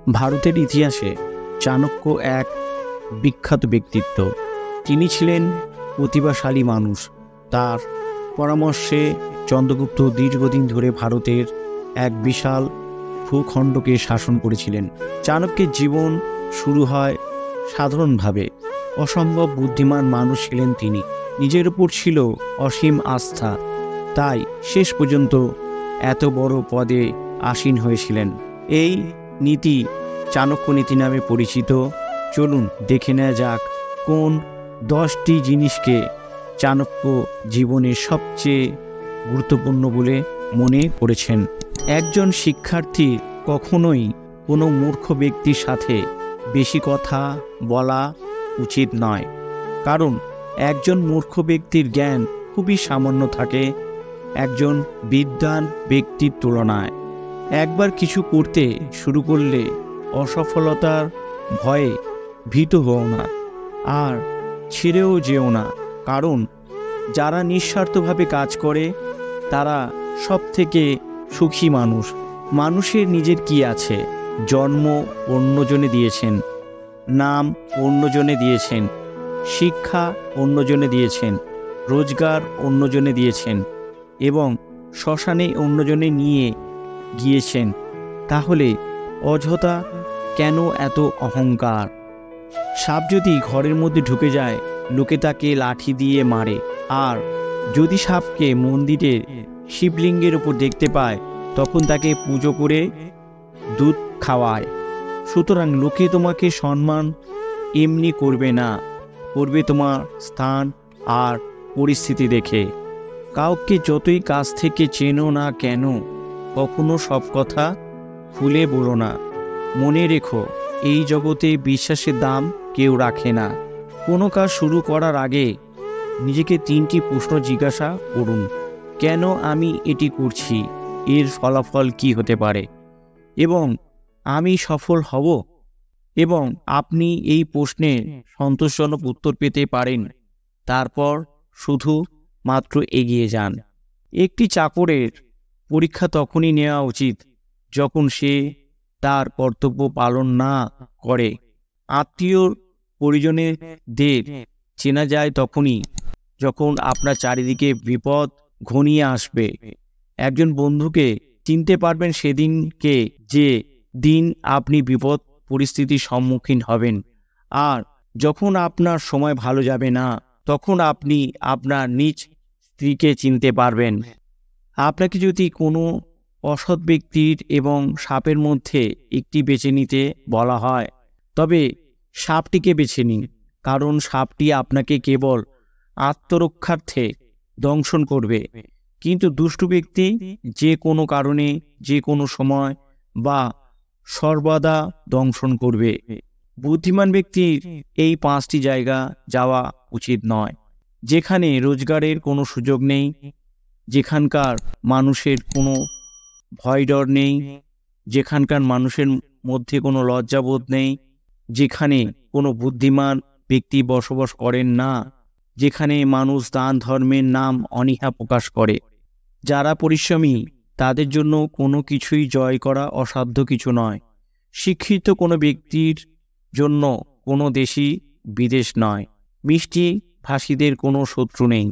ভারতের ইতিহাসে চাণক্য এক বিখ্যাত ব্যক্তিত্ব। তিনি ছিলেন প্রতিভাশালী মানুষ। তার পরামর্শে চন্দ্রগুপ্ত দীর্ঘদিন ধরে ভারতের এক বিশাল ভূখণ্ডকে শাসন করেছিলেন। চাণক্যের জীবন শুরু হয় সাধারণভাবে। অসম্ভব বুদ্ধিমান মানুষ ছিলেন তিনি। নিজের উপর ছিল অসীম আস্থা, তাই শেষ পর্যন্ত এত বড় পদে আসীন হয়েছিলেন। এই নীতি চাণক্য নীতি নামে পরিচিত। চলুন দেখে নেওয়া যাক কোন 10টি জিনিসকে চাণক্য জীবনের সবচেয়ে গুরুত্বপূর্ণ বলে মনে করেছেন। একজন শিক্ষার্থী কখনোই কোনো মূর্খ ব্যক্তির সাথে বেশি কথা বলা উচিত নয়, কারণ একজন মূর্খ ব্যক্তির জ্ঞান খুবই সামান্য থাকে একজন বিদ্বান ব্যক্তির তুলনায়। একবার কিছু করতে শুরু করলে অসফলতার ভয়ে ভীত হও না, আর ছেড়েও যেও না, কারণ যারা নিঃস্বার্থভাবে কাজ করে তারা সবথেকে সুখী মানুষ। মানুষের নিজের কি আছে? জন্ম অন্যজনে দিয়েছেন, নাম অন্যজনে দিয়েছেন, শিক্ষা অন্যজনে দিয়েছেন, রোজগার অন্যজনে দিয়েছেন এবং শ্মশানে অন্যজনে নিয়ে গিয়েছেন। তাহলে অযথা কেন এত অহংকার? সাপ যদি ঘরের মধ্যে ঢুকে যায়, লোকে তাকে লাঠি দিয়ে মারে, আর যদি সাপকে মন্দিরে শিবলিঙ্গের উপর দেখতে পায় তখন তাকে পুজো করে দুধ খাওয়ায়। সুতরাং লোকে তোমাকে সম্মান এমনি করবে না, করবে তোমার স্থান আর পরিস্থিতি দেখে। কাউকে যতই কাছ থেকে চেনো না কেন, কখনো সব কথা খুলে বলো না। মনে রেখো, এই জগতে বিশ্বাসের দাম কেউ রাখে না। কোনো কাজ শুরু করার আগে নিজেকে 3টি প্রশ্ন জিজ্ঞাসা করুন। কেন আমি এটি করছি? এর ফলাফল কি হতে পারে? এবং আমি সফল হব? এবং আপনি এই প্রশ্নে সন্তোষজনক উত্তর পেতে পারেন, তারপর শুধু মাত্র এগিয়ে যান। একটি চাকরের পরীক্ষা তখনই নেওয়া উচিত যখন সে তার কর্তব্য পালন না করে। আত্মীয় পরিজনদের চেনা যায় তখনই যখন আপনার চারিদিকে বিপদ ঘনিয়ে আসবে। একজন বন্ধুকে চিনতে পারবেন সেদিনকে যে দিন আপনি বিপদ পরিস্থিতির সম্মুখীন হবেন। আর যখন আপনার সময় ভালো যাবে না, তখন আপনি আপনার নিজ স্ত্রীকে চিনতে পারবেন। আপনাকে যদি কোনো অসৎ ব্যক্তির এবং সাপের মধ্যে একটি বেছে নিতে বলা হয়, তবে সাপটিকে বেছে নিন, কারণ সাপটি আপনাকে কেবল আত্মরক্ষার্থে দংশন করবে, কিন্তু দুষ্টু ব্যক্তি যে কোনো কারণে, যে কোনো সময় বা সর্বদা দংশন করবে। বুদ্ধিমান ব্যক্তির এই 5টি জায়গা যাওয়া উচিত নয়: যেখানে রোজগারের কোনো সুযোগ নেই, যেখানকার মানুষের কোনো ভয় ডর নেই, যেখানকার মানুষের মধ্যে কোনো লজ্জাবোধ নেই, যেখানে কোনো বুদ্ধিমান ব্যক্তি বসবাস করেন না, যেখানে মানুষ দান ধর্মের নাম অনীহা প্রকাশ করে। যারা পরিশ্রমী তাদের জন্য কোনো কিছুই জয় করা অসাধ্য কিছু নয়। শিক্ষিত কোনো ব্যক্তির জন্য কোনো দেশই বিদেশ নয়। মিষ্টি ভাষীদের কোনো শত্রু নেই।